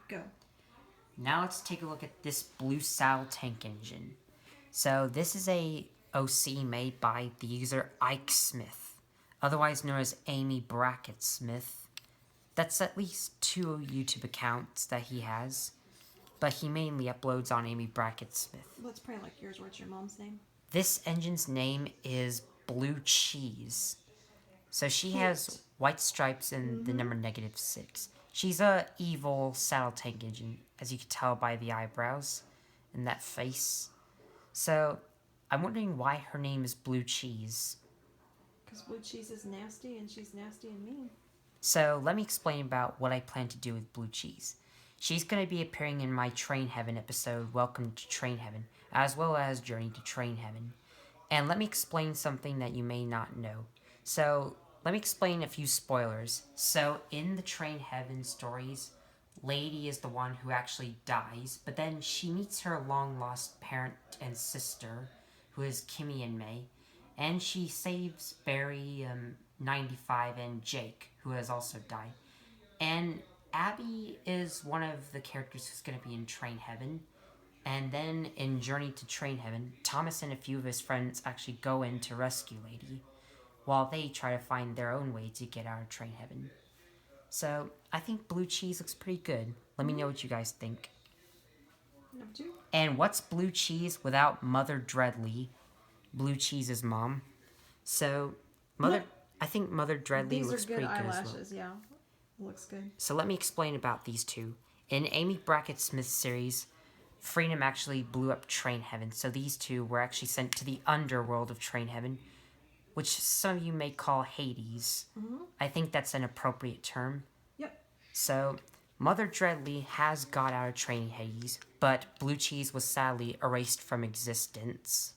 Go. Now let's take a look at this blue saddle tank engine. So this is a OC made by the user Ike Smith, otherwise known as Amy Brackett Smith. That's at least 2 YouTube accounts that he has, but he mainly uploads on Amy Brackett Smith. Let's pray like yours. What's your mom's name? This engine's name is Blue Cheese. So she Cute. has white stripes and the number -6. She's a evil saddle tank engine, as you can tell by the eyebrows and that face. So I'm wondering why her name is Blue Cheese. Because Blue Cheese is nasty and she's nasty and mean. So let me explain about what I plan to do with Blue Cheese. She's going to be appearing in my Train Heaven episode, Welcome to Train Heaven, as well as Journey to Train Heaven. And let me explain something that you may not know. So let me explain a few spoilers. So in the Train Heaven stories, Lady is the one who actually dies, but then she meets her long-lost parent and sister, who is Kimmy and May, and she saves Barry, 95, and Jake, who has also died. And Abby is one of the characters who's going to be in Train Heaven. And then in Journey to Train Heaven, Thomas and a few of his friends actually go in to rescue Lady, while they try to find their own way to get out of Train Heaven. So I think Blue Cheese looks pretty good. Let me know what you guys think. Number 2. And what's Blue Cheese without Mother Dreadly, Blue Cheese's mom? So I think Mother Dreadly These looks are good pretty good eyelashes, as well. yeah. Looks good. So let me explain about these two. In Amy Brackett Smith's series, Freedom actually blew up Train Heaven, so these two were actually sent to the underworld of Train Heaven, which some of you may call Hades. I think that's an appropriate term. Yep. So, Mother Dreadly has got out of Train Hades, but Blue Cheese was sadly erased from existence,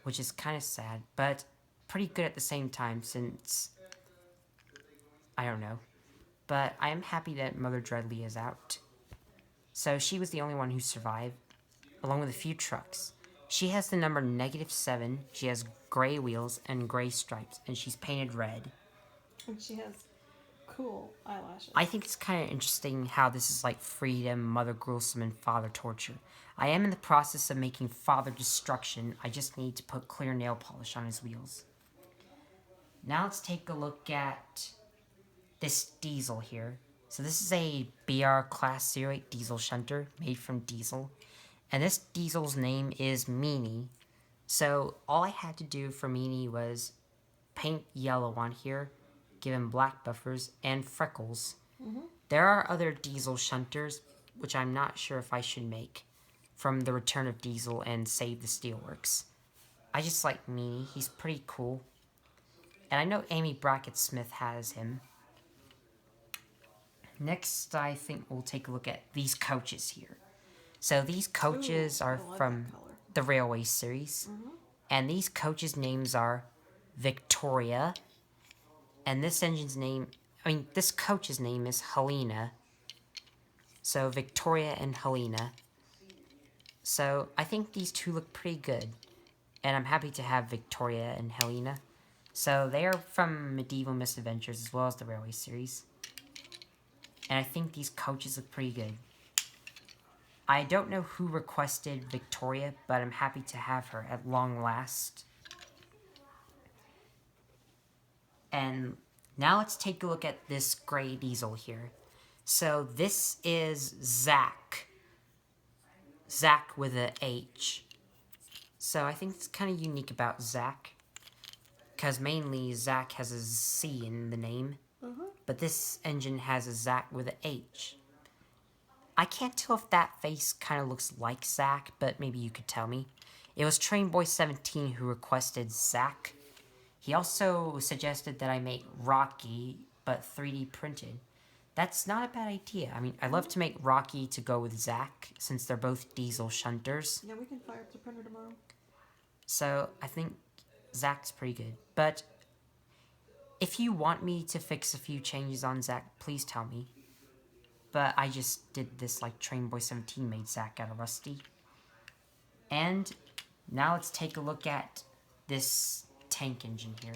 which is kind of sad, but pretty good at the same time since, I don't know. But I am happy that Mother Dreadly is out. So she was the only one who survived, along with a few trucks. She has the number -7, she has gray wheels and gray stripes, and she's painted red. And she has cool eyelashes. I think it's kind of interesting how this is like Freedom, Mother Gruesome, and Father Torture. I am in the process of making Father Destruction. I just need to put clear nail polish on his wheels. Now let's take a look at this diesel here. So this is a BR Class 08 diesel shunter made from diesel. And this diesel's name is Meany. So all I had to do for Meany was paint yellow on here, give him black buffers, and freckles. There are other diesel shunters, which I'm not sure if I should make, from The Return of Diesel and Save the Steelworks. I just like Meany. He's pretty cool. And I know Amy Brackett Smith has him. Next, I think we'll take a look at these coaches here. So these coaches are from the Railway series. And these coaches' names are Victoria. And this coach's name is Helena. So Victoria and Helena. So I think these two look pretty good. And I'm happy to have Victoria and Helena. So they are from Medieval Misadventures as well as the Railway series. And I think these coaches look pretty good. I don't know who requested Victoria, but I'm happy to have her at long last. And now let's take a look at this gray diesel here. So this is Zahk. Zahk with a H. So I think it's kind of unique about Zahk, because mainly Zahk has a Z in the name. But this engine has a Zahk with an H. I can't tell if that face kind of looks like Zahk, but maybe you could tell me. It was Trainboy17 who requested Zahk. He also suggested that I make Rocky, but 3D printed. That's not a bad idea. I mean, I love to make Rocky to go with Zahk, since they're both diesel shunters. Yeah, we can fire up the printer tomorrow. So I think Zahk's pretty good. But if you want me to fix a few changes on Zahk, please tell me. But I just did this like Trainboy17 made Zahk out of Rusty. And now let's take a look at this tank engine here.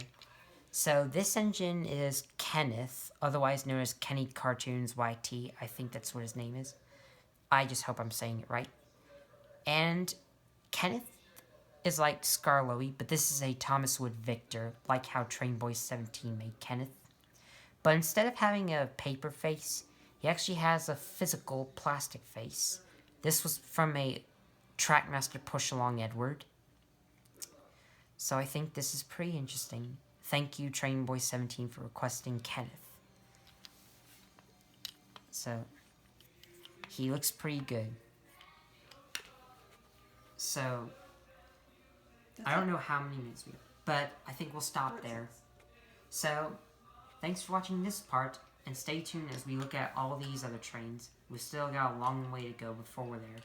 So this engine is Kenneth, otherwise known as Kenny Cartoons YT. I think that's what his name is. I just hope I'm saying it right. And Kenneth is like Scarloey, but this is a Thomas Wood Victor, like how Train Boy 17 made Kenneth. But instead of having a paper face, he actually has a physical plastic face. This was from a Trackmaster Push-Along Edward. So I think this is pretty interesting. Thank you, Train Boy 17, for requesting Kenneth. So, he looks pretty good. So, I don't know how many minutes we have, but I think we'll stop there. So, thanks for watching this part, and stay tuned as we look at all these other trains. We've still got a long way to go before we're there.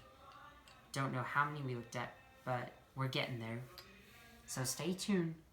Don't know how many we looked at, but we're getting there. So stay tuned.